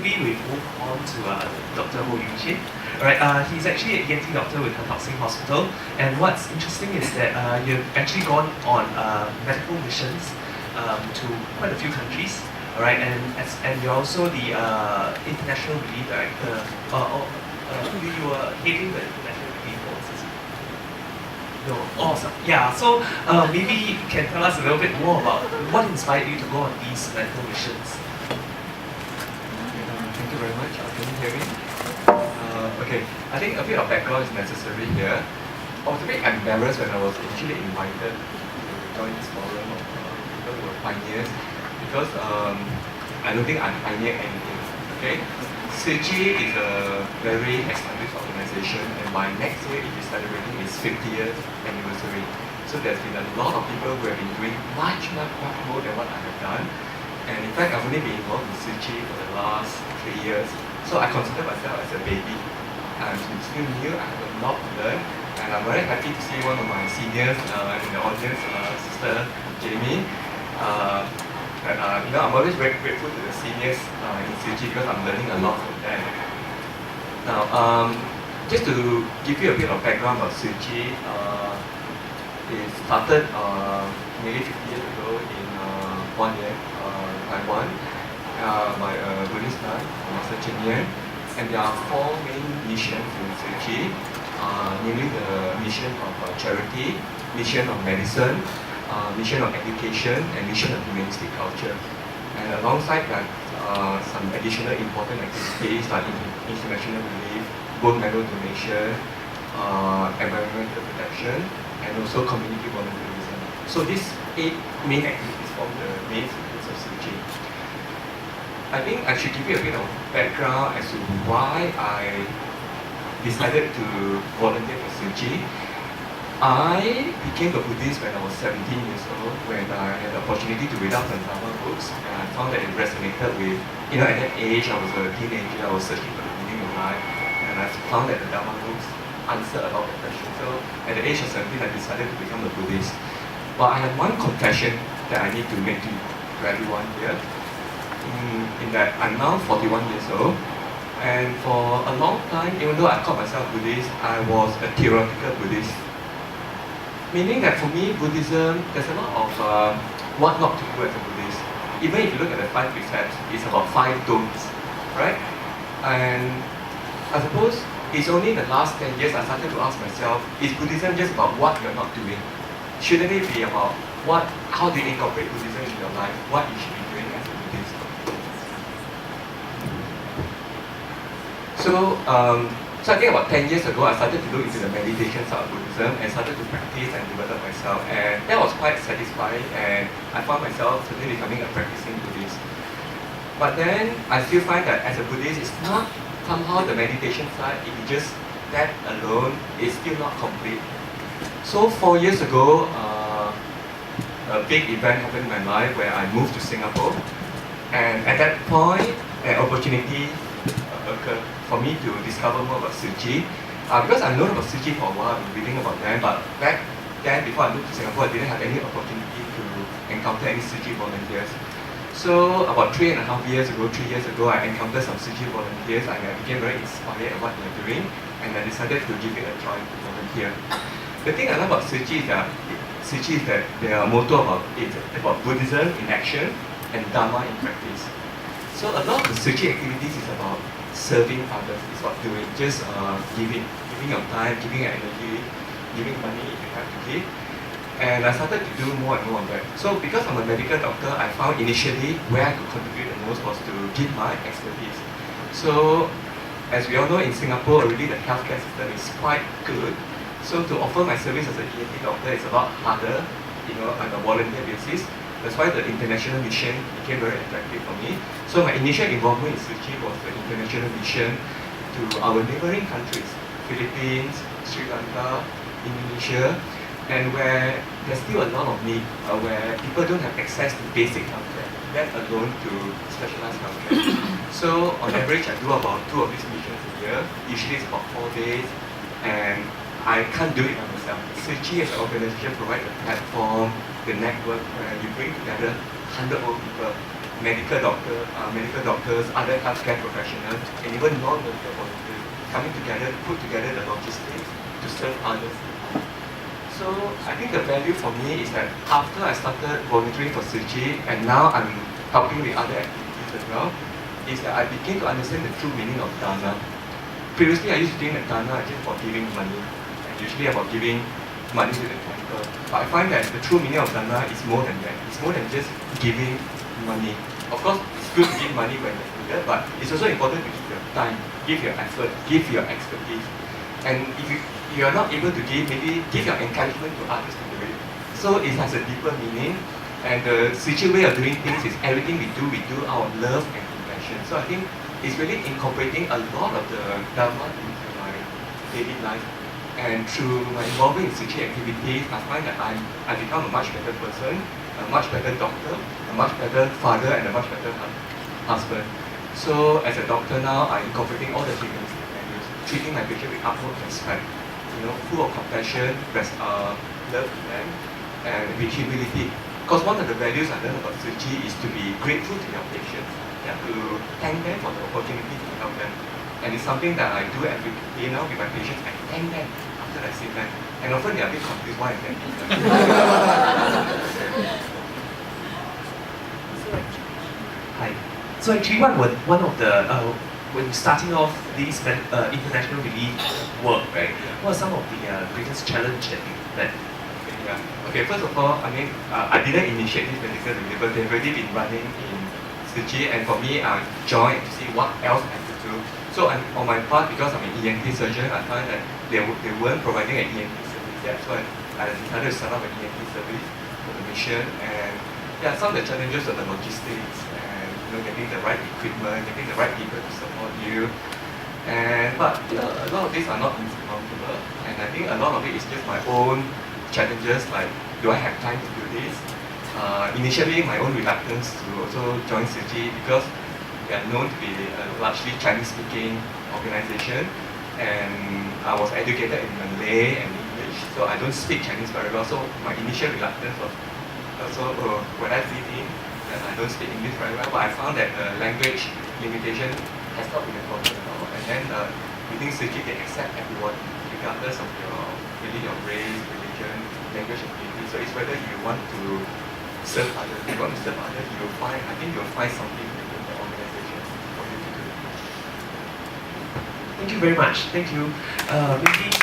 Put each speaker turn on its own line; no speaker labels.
quickly we move on to Dr. Ho Yun Chin. Alright, he's actually an ENT doctor with Tan Tock Seng Hospital, and what's interesting is that you've actually gone on medical missions to quite a few countries. Alright, and you're also the international relief director. You were heading the international relief forces. No, awesome. Yeah, so maybe you can tell us a little bit more about what inspired you to go on these medical missions.
Thank you very much. Can you hear me? Okay, I think a bit of background is necessary here. I was a bit embarrassed when I was actually invited to join this forum of people who are pioneers, because I don't think I pioneered anything. Okay, Tzu Chi is a very established organization, and by next year it is celebrating its 50th anniversary. So there's been a lot of people who have been doing much more than what I have done. And in fact, I've only been involved in Tzu Chi for the last 3 years. So I consider myself as a baby. I'm still new, I have a lot to learn. And I'm very happy to see one of my seniors in the audience, Sister Jamie. I'm always very grateful to the seniors in Tzu Chi because I'm learning a lot from them. Now, just to give you a bit of background about Tzu Chi, it started nearly 50 years ago in Huanyan, Taiwan, by a Buddhist nun, Master Chen Yan. And there are 4 main missions in Tzu Chi, namely the mission of charity, mission of medicine, mission of education, and mission of humanistic culture. And alongside that, some additional important activities like international relief, bone marrow donation, environmental protection, and also community volunteerism. So these 8 main activities form the main focus of Tzu Chi. I think I should give you a bit of background as to why I decided to volunteer for Tzu Chi. I became a Buddhist when I was 17 years old, when I had the opportunity to read out some Dharma books, and I found that it resonated with, at that age I was a teenager, I was searching for the meaning of life, and I found that the Dharma books answered a lot of questions. So at the age of 17, I decided to become a Buddhist. But I have one confession that I need to make to everyone here, in that I'm now 41 years old, and for a long time, even though I called myself Buddhist, I was a theoretical Buddhist. Meaning that for me, Buddhism, there's a lot of what not to do as a Buddhist. Even if you look at the 5 precepts, it's about 5 don'ts, right? And I suppose it's only the last 10 years I started to ask myself, is Buddhism just about what you're not doing? Shouldn't it be about how do you incorporate Buddhism into your life, what you should be doing as a Buddhist? So I think about 10 years ago, I started to look into the meditation side of Buddhism and started to practice and develop myself. And that was quite satisfying, and I found myself suddenly becoming a practicing Buddhist. But then I still find that as a Buddhist, it's not somehow the meditation side, if you just that alone, is still not complete. So 4 years ago, a big event happened in my life where I moved to Singapore. And at that point, an opportunity occurred for me to discover more about Tzu Chi. Because I've known about Tzu Chi for a while, I've been reading about them, but back then, before I moved to Singapore, I didn't have any opportunity to encounter any Tzu Chi volunteers. So about 3.5 years ago, I encountered some Tzu Chi volunteers, and I became very inspired at what they're doing, and I decided to give it a try to volunteer. The thing I love about Tzu Chi is that their motto it's about Buddhism in action and Dharma in practice. So a lot of the Tzu Chi activities is about serving others, is about doing, just giving your time, giving your energy, giving money if you have to give. And I started to do more and more of that. So because I'm a medical doctor, I found initially where I could contribute the most was to give my expertise. So as we all know, in Singapore already the healthcare system is quite good. So to offer my service as an ENT doctor is a lot harder, on a volunteer basis. That's why the international mission became very attractive for me. So my initial involvement in Tzu Chi was the international mission to our neighboring countries, Philippines, Sri Lanka, Indonesia, and where there's still a lot of need, where people don't have access to basic healthcare, let alone to specialized healthcare. So on average, I do about 2 of these missions a year. Usually it's about 4 days, and I can't do it by myself. Tzu Chi as an organization provides a platform, the network, where you bring together 100 old people medical doctors, other healthcare professionals, and even non-medical volunteers coming together to put together the logistics to serve others. So I think the value for me is that after I started volunteering for Tzu Chi, and now I'm helping with other activities as well, is that I begin to understand the true meaning of Dharma. Previously, I used to think that Dharma is just for giving money, and usually about giving money to the temple. But I find that the true meaning of Dharma is more than that. It's more than just giving money. Of course, it's good to give money when it's needed, but it's also important to give your time, give your effort, give your expertise. And if you are not able to give, maybe give your encouragement to others to do it. So it has a deeper meaning. And the Tzu Chi way of doing things is everything we do out of love and compassion. So I think it's really incorporating a lot of the Dharma into my daily life. And through my involvement in Tzu Chi activities, I find that I've become a much better person, a much better doctor, a much better father, and a much better husband. So as a doctor now, I'm incorporating all the humanistic values, treating my patient with utmost respect, full of compassion, love to them, and with humility. Because one of the values I learned about Tzu Chi is to be grateful to your patients, to thank them for the opportunity to help them. And it's something that I do every day now with my patients. I thank them after I see them. And often they are a bit confused why I'm thanking them.
Hi. So actually, one of the when starting off these international relief work, right? What are some of the greatest challenges that you met?
Okay, first of all, I didn't initiate this medical relief, but they've already been running in Tzu Chi, and for me, I joined to see what else I could do. So on my part, because I'm an ENT surgeon, I find that they weren't providing an ENT service yet, so I decided to set up an ENT service for the mission. And some of the challenges are the logistics, and getting the right equipment, getting the right people to support you. But a lot of these are not insurmountable, and I think a lot of it is just my own challenges, like do I have time to do this? Initially, my own reluctance to also join Tzu Chi because we are known to be a largely Chinese-speaking organization, and I was educated in Malay and English, so I don't speak Chinese very well. So my initial reluctance was also when I fit in, that I don't speak English very well. But I found that language limitation has not been a problem at all. And then within Tzu Chi, they accept everyone, regardless of your race, religion, language, ability. So it's whether you want to serve others. If you want to serve others, I think you'll find something within the organization for you to do.
Thank you very much. Thank you. Maybe